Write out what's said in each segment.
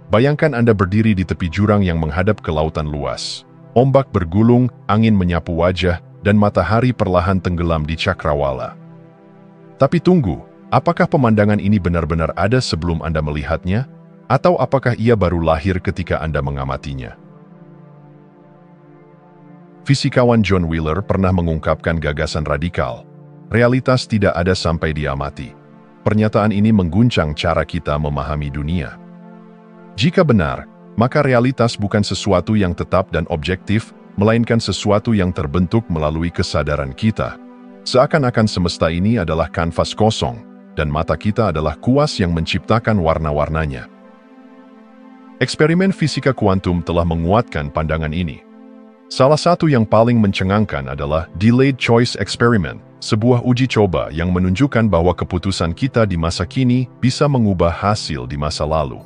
Bayangkan Anda berdiri di tepi jurang yang menghadap ke lautan luas. Ombak bergulung, angin menyapu wajah, dan matahari perlahan tenggelam di cakrawala. Tapi tunggu, apakah pemandangan ini benar-benar ada sebelum Anda melihatnya? Atau apakah ia baru lahir ketika Anda mengamatinya? Fisikawan John Wheeler pernah mengungkapkan gagasan radikal. Realitas tidak ada sampai diamati. Pernyataan ini mengguncang cara kita memahami dunia. Jika benar, maka realitas bukan sesuatu yang tetap dan objektif, melainkan sesuatu yang terbentuk melalui kesadaran kita. Seakan-akan semesta ini adalah kanvas kosong, dan mata kita adalah kuas yang menciptakan warna-warnanya. Eksperimen fisika kuantum telah menguatkan pandangan ini. Salah satu yang paling mencengangkan adalah Delayed Choice Experiment, sebuah uji coba yang menunjukkan bahwa keputusan kita di masa kini bisa mengubah hasil di masa lalu.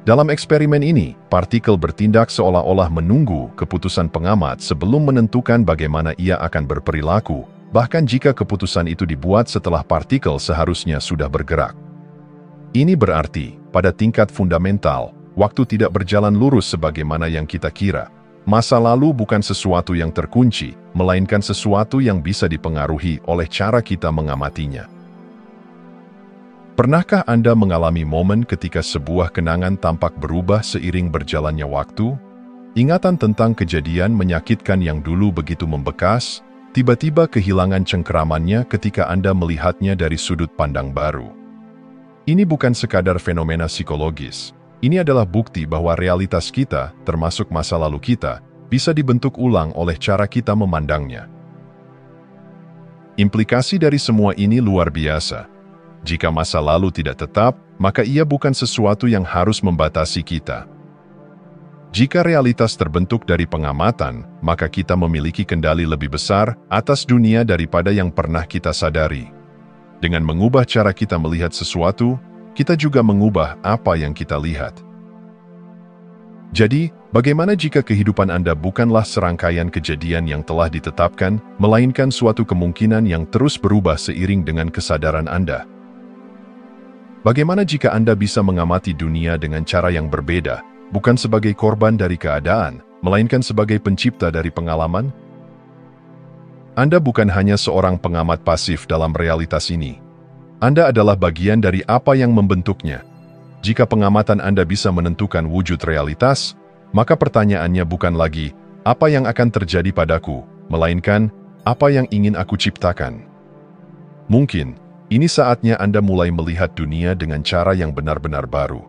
Dalam eksperimen ini, partikel bertindak seolah-olah menunggu keputusan pengamat sebelum menentukan bagaimana ia akan berperilaku, bahkan jika keputusan itu dibuat setelah partikel seharusnya sudah bergerak. Ini berarti, pada tingkat fundamental, waktu tidak berjalan lurus sebagaimana yang kita kira. Masa lalu bukan sesuatu yang terkunci, melainkan sesuatu yang bisa dipengaruhi oleh cara kita mengamatinya. Pernahkah Anda mengalami momen ketika sebuah kenangan tampak berubah seiring berjalannya waktu? Ingatan tentang kejadian menyakitkan yang dulu begitu membekas, tiba-tiba kehilangan cengkeramannya ketika Anda melihatnya dari sudut pandang baru. Ini bukan sekadar fenomena psikologis. Ini adalah bukti bahwa realitas kita, termasuk masa lalu kita, bisa dibentuk ulang oleh cara kita memandangnya. Implikasi dari semua ini luar biasa. Jika masa lalu tidak tetap, maka ia bukan sesuatu yang harus membatasi kita. Jika realitas terbentuk dari pengamatan, maka kita memiliki kendali lebih besar atas dunia daripada yang pernah kita sadari. Dengan mengubah cara kita melihat sesuatu, kita juga mengubah apa yang kita lihat. Jadi, bagaimana jika kehidupan Anda bukanlah serangkaian kejadian yang telah ditetapkan, melainkan suatu kemungkinan yang terus berubah seiring dengan kesadaran Anda? Bagaimana jika Anda bisa mengamati dunia dengan cara yang berbeda, bukan sebagai korban dari keadaan, melainkan sebagai pencipta dari pengalaman? Anda bukan hanya seorang pengamat pasif dalam realitas ini. Anda adalah bagian dari apa yang membentuknya. Jika pengamatan Anda bisa menentukan wujud realitas, maka pertanyaannya bukan lagi, apa yang akan terjadi padaku, melainkan, apa yang ingin aku ciptakan. Mungkin, ini saatnya Anda mulai melihat dunia dengan cara yang benar-benar baru.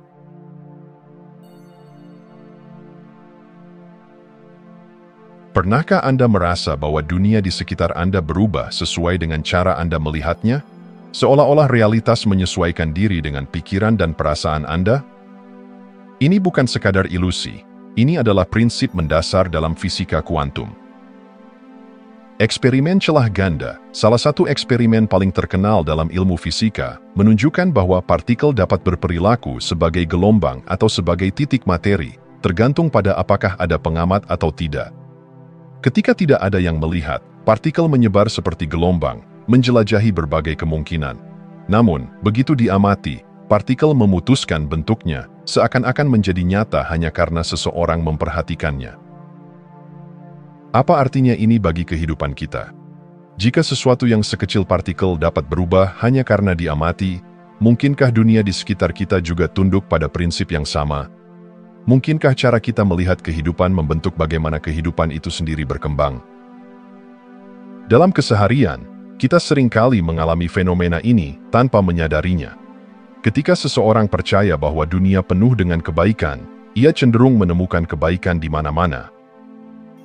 Pernahkah Anda merasa bahwa dunia di sekitar Anda berubah sesuai dengan cara Anda melihatnya? Seolah-olah realitas menyesuaikan diri dengan pikiran dan perasaan Anda? Ini bukan sekadar ilusi. Ini adalah prinsip mendasar dalam fisika kuantum. Eksperimen celah ganda, salah satu eksperimen paling terkenal dalam ilmu fisika, menunjukkan bahwa partikel dapat berperilaku sebagai gelombang atau sebagai titik materi, tergantung pada apakah ada pengamat atau tidak. Ketika tidak ada yang melihat, partikel menyebar seperti gelombang, menjelajahi berbagai kemungkinan. Namun, begitu diamati, partikel memutuskan bentuknya, seakan-akan menjadi nyata hanya karena seseorang memperhatikannya. Apa artinya ini bagi kehidupan kita? Jika sesuatu yang sekecil partikel dapat berubah hanya karena diamati, mungkinkah dunia di sekitar kita juga tunduk pada prinsip yang sama? Mungkinkah cara kita melihat kehidupan membentuk bagaimana kehidupan itu sendiri berkembang? Dalam keseharian, kita seringkali mengalami fenomena ini tanpa menyadarinya. Ketika seseorang percaya bahwa dunia penuh dengan kebaikan, ia cenderung menemukan kebaikan di mana-mana.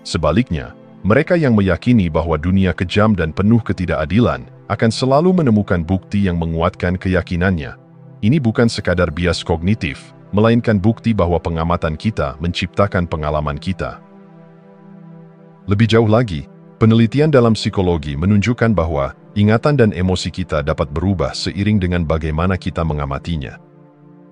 Sebaliknya, mereka yang meyakini bahwa dunia kejam dan penuh ketidakadilan akan selalu menemukan bukti yang menguatkan keyakinannya. Ini bukan sekadar bias kognitif, melainkan bukti bahwa pengamatan kita menciptakan pengalaman kita. Lebih jauh lagi, penelitian dalam psikologi menunjukkan bahwa ingatan dan emosi kita dapat berubah seiring dengan bagaimana kita mengamatinya.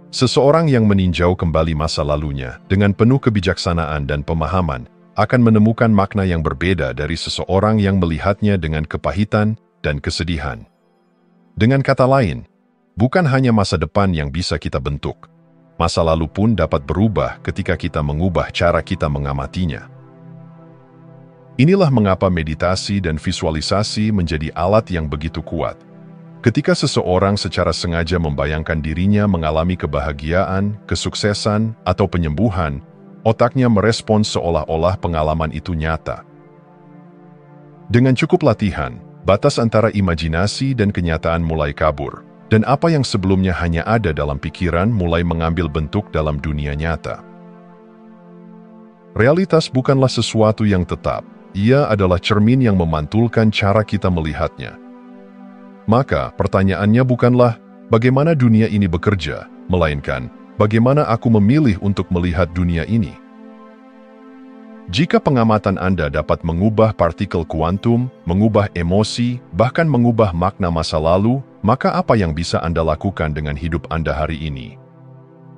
Seseorang yang meninjau kembali masa lalunya dengan penuh kebijaksanaan dan pemahaman akan menemukan makna yang berbeda dari seseorang yang melihatnya dengan kepahitan dan kesedihan. Dengan kata lain, bukan hanya masa depan yang bisa kita bentuk, Masa lalu pun dapat berubah ketika kita mengubah cara kita mengamatinya. Inilah mengapa meditasi dan visualisasi menjadi alat yang begitu kuat. Ketika seseorang secara sengaja membayangkan dirinya mengalami kebahagiaan, kesuksesan, atau penyembuhan, otaknya merespons seolah-olah pengalaman itu nyata. Dengan cukup latihan, batas antara imajinasi dan kenyataan mulai kabur, dan apa yang sebelumnya hanya ada dalam pikiran mulai mengambil bentuk dalam dunia nyata. Realitas bukanlah sesuatu yang tetap, ia adalah cermin yang memantulkan cara kita melihatnya. Maka, pertanyaannya bukanlah bagaimana dunia ini bekerja, melainkan bagaimana aku memilih untuk melihat dunia ini. Jika pengamatan Anda dapat mengubah partikel kuantum, mengubah emosi, bahkan mengubah makna masa lalu, maka apa yang bisa Anda lakukan dengan hidup Anda hari ini?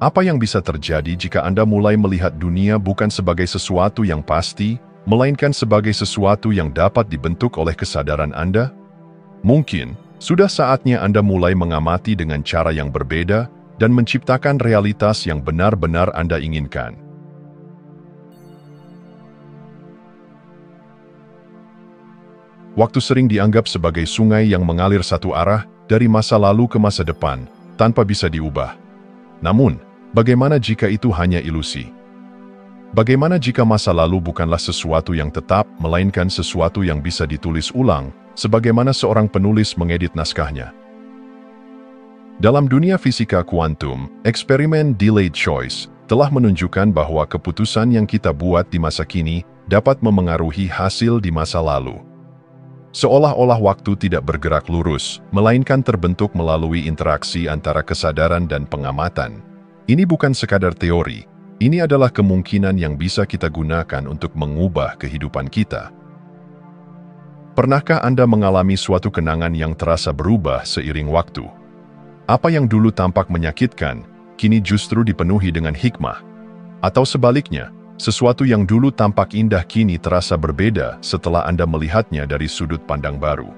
Apa yang bisa terjadi jika Anda mulai melihat dunia bukan sebagai sesuatu yang pasti, melainkan sebagai sesuatu yang dapat dibentuk oleh kesadaran Anda? Mungkin, sudah saatnya Anda mulai mengamati dengan cara yang berbeda dan menciptakan realitas yang benar-benar Anda inginkan. Waktu sering dianggap sebagai sungai yang mengalir satu arah dari masa lalu ke masa depan, tanpa bisa diubah. Namun, bagaimana jika itu hanya ilusi? Bagaimana jika masa lalu bukanlah sesuatu yang tetap, melainkan sesuatu yang bisa ditulis ulang, sebagaimana seorang penulis mengedit naskahnya? Dalam dunia fisika kuantum, eksperimen delayed choice telah menunjukkan bahwa keputusan yang kita buat di masa kini dapat memengaruhi hasil di masa lalu. Seolah-olah waktu tidak bergerak lurus, melainkan terbentuk melalui interaksi antara kesadaran dan pengamatan. Ini bukan sekadar teori, ini adalah kemungkinan yang bisa kita gunakan untuk mengubah kehidupan kita. Pernahkah Anda mengalami suatu kenangan yang terasa berubah seiring waktu? Apa yang dulu tampak menyakitkan, kini justru dipenuhi dengan hikmah. Atau sebaliknya, sesuatu yang dulu tampak indah kini terasa berbeda setelah Anda melihatnya dari sudut pandang baru.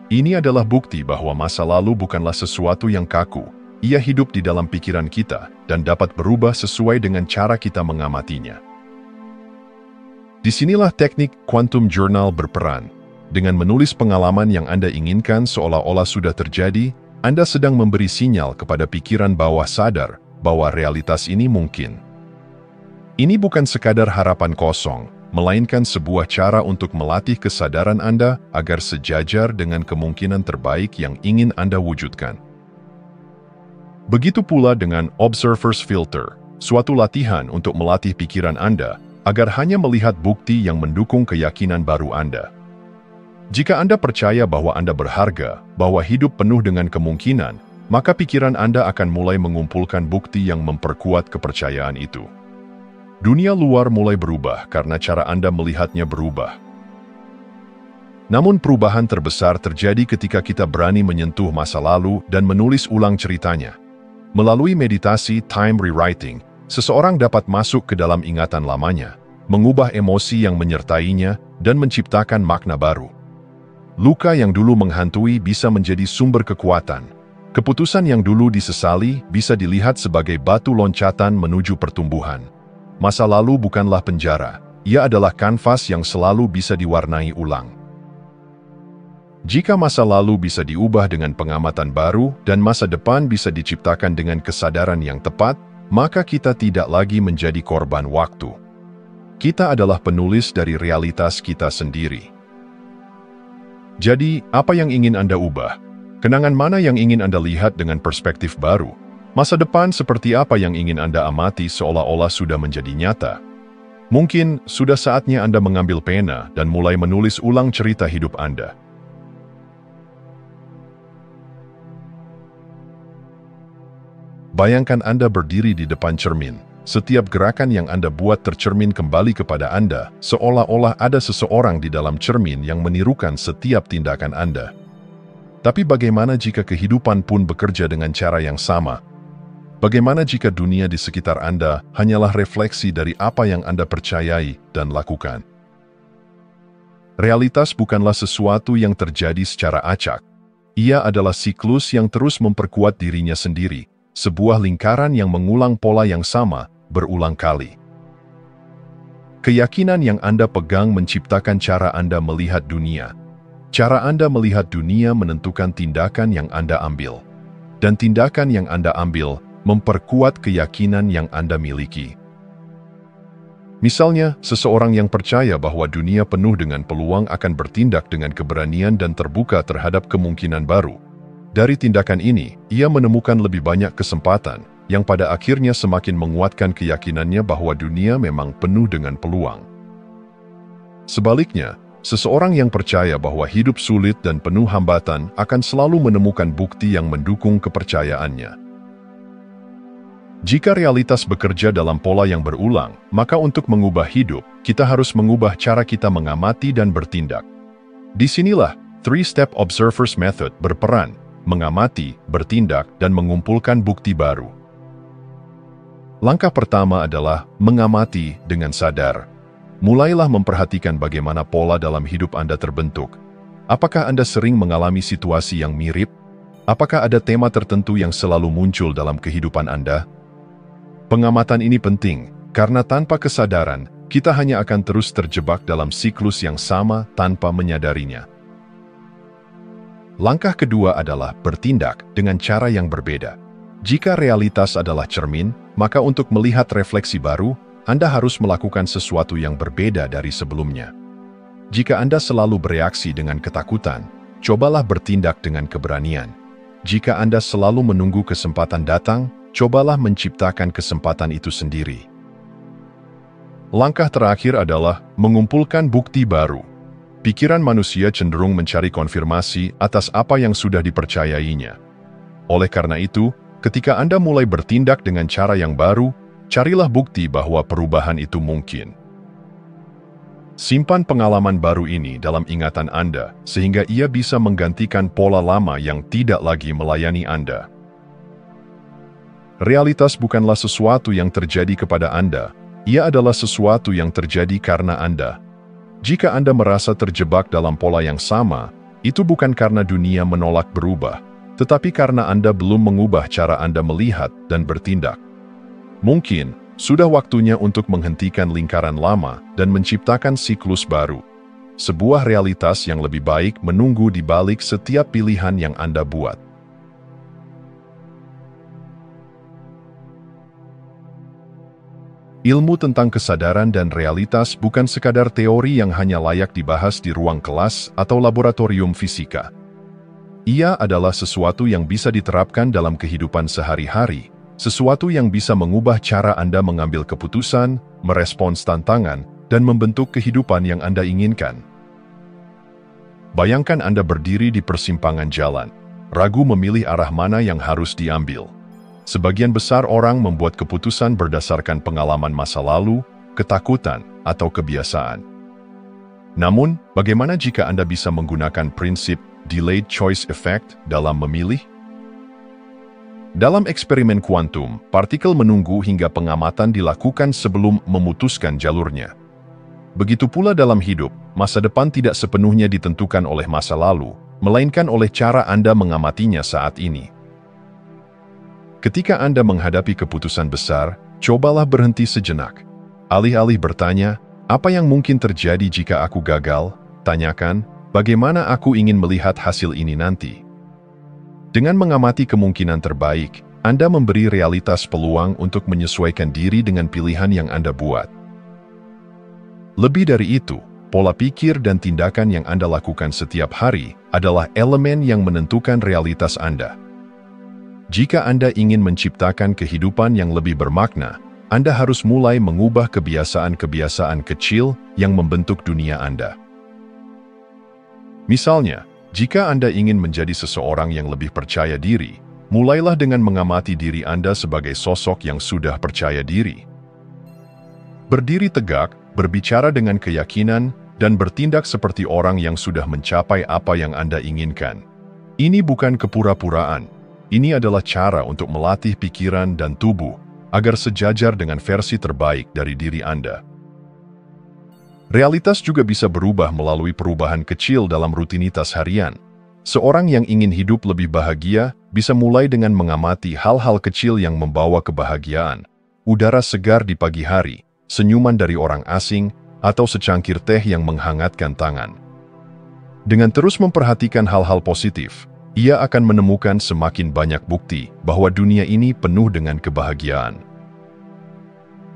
Ini adalah bukti bahwa masa lalu bukanlah sesuatu yang kaku. Ia hidup di dalam pikiran kita dan dapat berubah sesuai dengan cara kita mengamatinya. Disinilah teknik Quantum Journal berperan. Dengan menulis pengalaman yang Anda inginkan seolah-olah sudah terjadi, Anda sedang memberi sinyal kepada pikiran bawah sadar bahwa realitas ini mungkin. Ini bukan sekadar harapan kosong, melainkan sebuah cara untuk melatih kesadaran Anda agar sejajar dengan kemungkinan terbaik yang ingin Anda wujudkan. Begitu pula dengan Observer's Filter, suatu latihan untuk melatih pikiran Anda agar hanya melihat bukti yang mendukung keyakinan baru Anda. Jika Anda percaya bahwa Anda berharga, bahwa hidup penuh dengan kemungkinan, maka pikiran Anda akan mulai mengumpulkan bukti yang memperkuat kepercayaan itu. Dunia luar mulai berubah karena cara Anda melihatnya berubah. Namun perubahan terbesar terjadi ketika kita berani menyentuh masa lalu dan menulis ulang ceritanya. Melalui meditasi time rewriting, seseorang dapat masuk ke dalam ingatan lamanya, mengubah emosi yang menyertainya, dan menciptakan makna baru. Luka yang dulu menghantui bisa menjadi sumber kekuatan. Keputusan yang dulu disesali bisa dilihat sebagai batu loncatan menuju pertumbuhan. Masa lalu bukanlah penjara, ia adalah kanvas yang selalu bisa diwarnai ulang. Jika masa lalu bisa diubah dengan pengamatan baru dan masa depan bisa diciptakan dengan kesadaran yang tepat, maka kita tidak lagi menjadi korban waktu. Kita adalah penulis dari realitas kita sendiri. Jadi, apa yang ingin Anda ubah? Kenangan mana yang ingin Anda lihat dengan perspektif baru? Masa depan seperti apa yang ingin Anda amati seolah-olah sudah menjadi nyata? Mungkin sudah saatnya Anda mengambil pena dan mulai menulis ulang cerita hidup Anda. Bayangkan Anda berdiri di depan cermin. Setiap gerakan yang Anda buat tercermin kembali kepada Anda, seolah-olah ada seseorang di dalam cermin yang menirukan setiap tindakan Anda. Tapi bagaimana jika kehidupan pun bekerja dengan cara yang sama? Bagaimana jika dunia di sekitar Anda hanyalah refleksi dari apa yang Anda percayai dan lakukan? Realitas bukanlah sesuatu yang terjadi secara acak. Ia adalah siklus yang terus memperkuat dirinya sendiri, sebuah lingkaran yang mengulang pola yang sama berulang kali. Keyakinan yang Anda pegang menciptakan cara Anda melihat dunia. Cara Anda melihat dunia menentukan tindakan yang Anda ambil. Dan tindakan yang Anda ambil memperkuat keyakinan yang Anda miliki. Misalnya, seseorang yang percaya bahwa dunia penuh dengan peluang akan bertindak dengan keberanian dan terbuka terhadap kemungkinan baru. Dari tindakan ini, ia menemukan lebih banyak kesempatan, yang pada akhirnya semakin menguatkan keyakinannya bahwa dunia memang penuh dengan peluang. Sebaliknya, seseorang yang percaya bahwa hidup sulit dan penuh hambatan akan selalu menemukan bukti yang mendukung kepercayaannya. Jika realitas bekerja dalam pola yang berulang, maka untuk mengubah hidup, kita harus mengubah cara kita mengamati dan bertindak. Disinilah, Three-Step Observers Method berperan, mengamati, bertindak, dan mengumpulkan bukti baru. Langkah pertama adalah mengamati dengan sadar. Mulailah memperhatikan bagaimana pola dalam hidup Anda terbentuk. Apakah Anda sering mengalami situasi yang mirip? Apakah ada tema tertentu yang selalu muncul dalam kehidupan Anda? Pengamatan ini penting, karena tanpa kesadaran, kita hanya akan terus terjebak dalam siklus yang sama tanpa menyadarinya. Langkah kedua adalah bertindak dengan cara yang berbeda. Jika realitas adalah cermin, maka untuk melihat refleksi baru, Anda harus melakukan sesuatu yang berbeda dari sebelumnya. Jika Anda selalu bereaksi dengan ketakutan, cobalah bertindak dengan keberanian. Jika Anda selalu menunggu kesempatan datang, cobalah menciptakan kesempatan itu sendiri. Langkah terakhir adalah mengumpulkan bukti baru. Pikiran manusia cenderung mencari konfirmasi atas apa yang sudah dipercayainya. Oleh karena itu, ketika Anda mulai bertindak dengan cara yang baru, carilah bukti bahwa perubahan itu mungkin. Simpan pengalaman baru ini dalam ingatan Anda, sehingga ia bisa menggantikan pola lama yang tidak lagi melayani Anda. Realitas bukanlah sesuatu yang terjadi kepada Anda, ia adalah sesuatu yang terjadi karena Anda. Jika Anda merasa terjebak dalam pola yang sama, itu bukan karena dunia menolak berubah, tetapi karena Anda belum mengubah cara Anda melihat dan bertindak. Mungkin, sudah waktunya untuk menghentikan lingkaran lama dan menciptakan siklus baru. Sebuah realitas yang lebih baik menunggu di balik setiap pilihan yang Anda buat. Ilmu tentang kesadaran dan realitas bukan sekadar teori yang hanya layak dibahas di ruang kelas atau laboratorium fisika. Ia adalah sesuatu yang bisa diterapkan dalam kehidupan sehari-hari, sesuatu yang bisa mengubah cara Anda mengambil keputusan, merespons tantangan, dan membentuk kehidupan yang Anda inginkan. Bayangkan Anda berdiri di persimpangan jalan, ragu memilih arah mana yang harus diambil. Sebagian besar orang membuat keputusan berdasarkan pengalaman masa lalu, ketakutan, atau kebiasaan. Namun, bagaimana jika Anda bisa menggunakan prinsip delayed choice effect dalam memilih? Dalam eksperimen kuantum, partikel menunggu hingga pengamatan dilakukan sebelum memutuskan jalurnya. Begitu pula dalam hidup, masa depan tidak sepenuhnya ditentukan oleh masa lalu, melainkan oleh cara Anda mengamatinya saat ini. Ketika Anda menghadapi keputusan besar, cobalah berhenti sejenak. Alih-alih bertanya, apa yang mungkin terjadi jika aku gagal? Tanyakan, bagaimana aku ingin melihat hasil ini nanti? Dengan mengamati kemungkinan terbaik, Anda memberi realitas peluang untuk menyesuaikan diri dengan pilihan yang Anda buat. Lebih dari itu, pola pikir dan tindakan yang Anda lakukan setiap hari adalah elemen yang menentukan realitas Anda. Jika Anda ingin menciptakan kehidupan yang lebih bermakna, Anda harus mulai mengubah kebiasaan-kebiasaan kecil yang membentuk dunia Anda. Misalnya, jika Anda ingin menjadi seseorang yang lebih percaya diri, mulailah dengan mengamati diri Anda sebagai sosok yang sudah percaya diri. Berdiri tegak, berbicara dengan keyakinan, dan bertindak seperti orang yang sudah mencapai apa yang Anda inginkan. Ini bukan kepura-puraan. Ini adalah cara untuk melatih pikiran dan tubuh agar sejajar dengan versi terbaik dari diri Anda. Realitas juga bisa berubah melalui perubahan kecil dalam rutinitas harian. Seorang yang ingin hidup lebih bahagia bisa mulai dengan mengamati hal-hal kecil yang membawa kebahagiaan, udara segar di pagi hari, senyuman dari orang asing, atau secangkir teh yang menghangatkan tangan. Dengan terus memperhatikan hal-hal positif, ia akan menemukan semakin banyak bukti bahwa dunia ini penuh dengan kebahagiaan.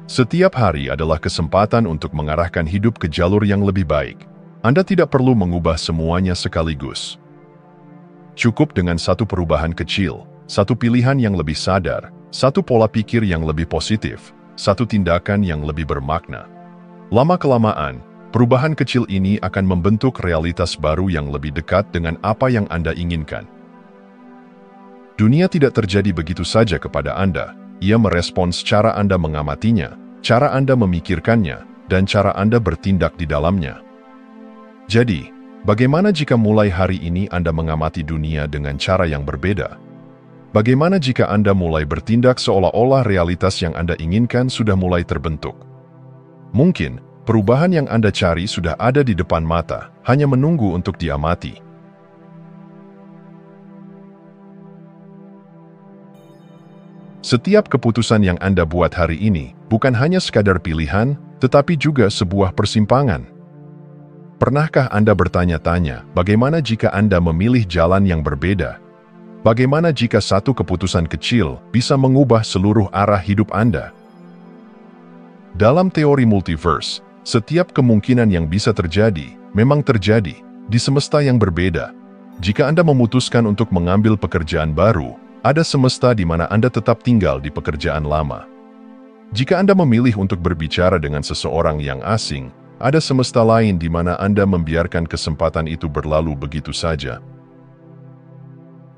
Setiap hari adalah kesempatan untuk mengarahkan hidup ke jalur yang lebih baik. Anda tidak perlu mengubah semuanya sekaligus. Cukup dengan satu perubahan kecil, satu pilihan yang lebih sadar, satu pola pikir yang lebih positif, satu tindakan yang lebih bermakna. Lama-kelamaan, perubahan kecil ini akan membentuk realitas baru yang lebih dekat dengan apa yang Anda inginkan. Dunia tidak terjadi begitu saja kepada Anda. Ia merespons cara Anda mengamatinya, cara Anda memikirkannya, dan cara Anda bertindak di dalamnya. Jadi, bagaimana jika mulai hari ini Anda mengamati dunia dengan cara yang berbeda? Bagaimana jika Anda mulai bertindak seolah-olah realitas yang Anda inginkan sudah mulai terbentuk? Mungkin, perubahan yang Anda cari sudah ada di depan mata, hanya menunggu untuk diamati. Setiap keputusan yang Anda buat hari ini bukan hanya sekadar pilihan, tetapi juga sebuah persimpangan. Pernahkah Anda bertanya-tanya, bagaimana jika Anda memilih jalan yang berbeda? Bagaimana jika satu keputusan kecil bisa mengubah seluruh arah hidup Anda? Dalam teori multiverse, setiap kemungkinan yang bisa terjadi, memang terjadi, di semesta yang berbeda. Jika Anda memutuskan untuk mengambil pekerjaan baru, ada semesta di mana Anda tetap tinggal di pekerjaan lama. Jika Anda memilih untuk berbicara dengan seseorang yang asing, ada semesta lain di mana Anda membiarkan kesempatan itu berlalu begitu saja.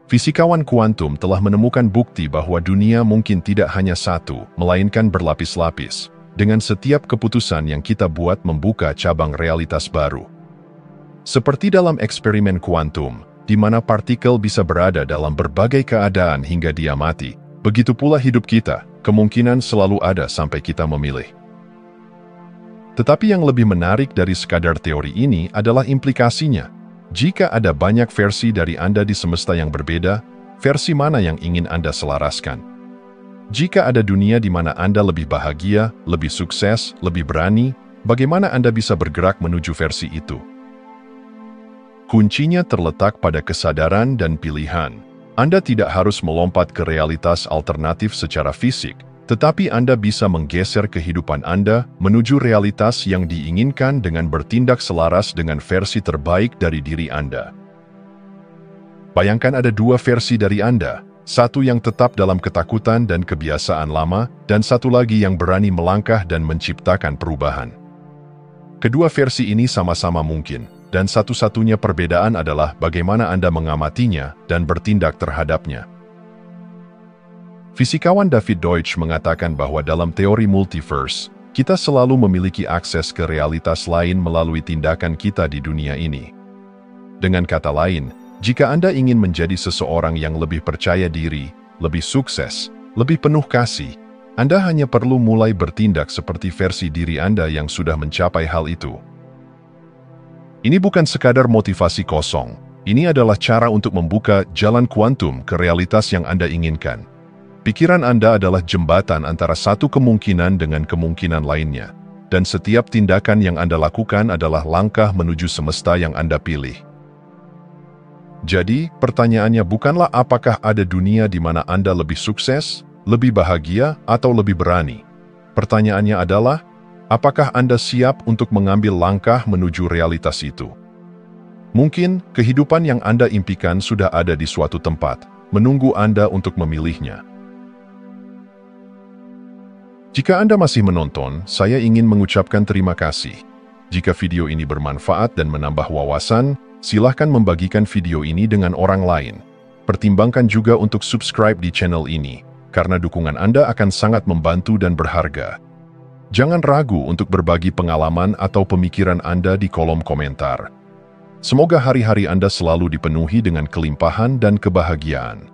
Fisikawan kuantum telah menemukan bukti bahwa dunia mungkin tidak hanya satu, melainkan berlapis-lapis. Dengan setiap keputusan yang kita buat membuka cabang realitas baru. Seperti dalam eksperimen kuantum, di mana partikel bisa berada dalam berbagai keadaan hingga dia mati, begitu pula hidup kita, kemungkinan selalu ada sampai kita memilih. Tetapi yang lebih menarik dari sekadar teori ini adalah implikasinya. Jika ada banyak versi dari Anda di semesta yang berbeda, versi mana yang ingin Anda selaraskan? Jika ada dunia di mana Anda lebih bahagia, lebih sukses, lebih berani, bagaimana Anda bisa bergerak menuju versi itu? Kuncinya terletak pada kesadaran dan pilihan. Anda tidak harus melompat ke realitas alternatif secara fisik, tetapi Anda bisa menggeser kehidupan Anda menuju realitas yang diinginkan dengan bertindak selaras dengan versi terbaik dari diri Anda. Bayangkan ada dua versi dari Anda. Satu yang tetap dalam ketakutan dan kebiasaan lama, dan satu lagi yang berani melangkah dan menciptakan perubahan. Kedua versi ini sama-sama mungkin, dan satu-satunya perbedaan adalah bagaimana Anda mengamatinya dan bertindak terhadapnya. Fisikawan David Deutsch mengatakan bahwa dalam teori multiverse, kita selalu memiliki akses ke realitas lain melalui tindakan kita di dunia ini. Dengan kata lain, jika Anda ingin menjadi seseorang yang lebih percaya diri, lebih sukses, lebih penuh kasih, Anda hanya perlu mulai bertindak seperti versi diri Anda yang sudah mencapai hal itu. Ini bukan sekadar motivasi kosong, ini adalah cara untuk membuka jalan kuantum ke realitas yang Anda inginkan. Pikiran Anda adalah jembatan antara satu kemungkinan dengan kemungkinan lainnya, dan setiap tindakan yang Anda lakukan adalah langkah menuju semesta yang Anda pilih. Jadi, pertanyaannya bukanlah apakah ada dunia di mana Anda lebih sukses, lebih bahagia, atau lebih berani. Pertanyaannya adalah, apakah Anda siap untuk mengambil langkah menuju realitas itu? Mungkin, kehidupan yang Anda impikan sudah ada di suatu tempat, menunggu Anda untuk memilihnya. Jika Anda masih menonton, saya ingin mengucapkan terima kasih. Jika video ini bermanfaat dan menambah wawasan, silahkan membagikan video ini dengan orang lain. Pertimbangkan juga untuk subscribe di channel ini, karena dukungan Anda akan sangat membantu dan berharga. Jangan ragu untuk berbagi pengalaman atau pemikiran Anda di kolom komentar. Semoga hari-hari Anda selalu dipenuhi dengan kelimpahan dan kebahagiaan.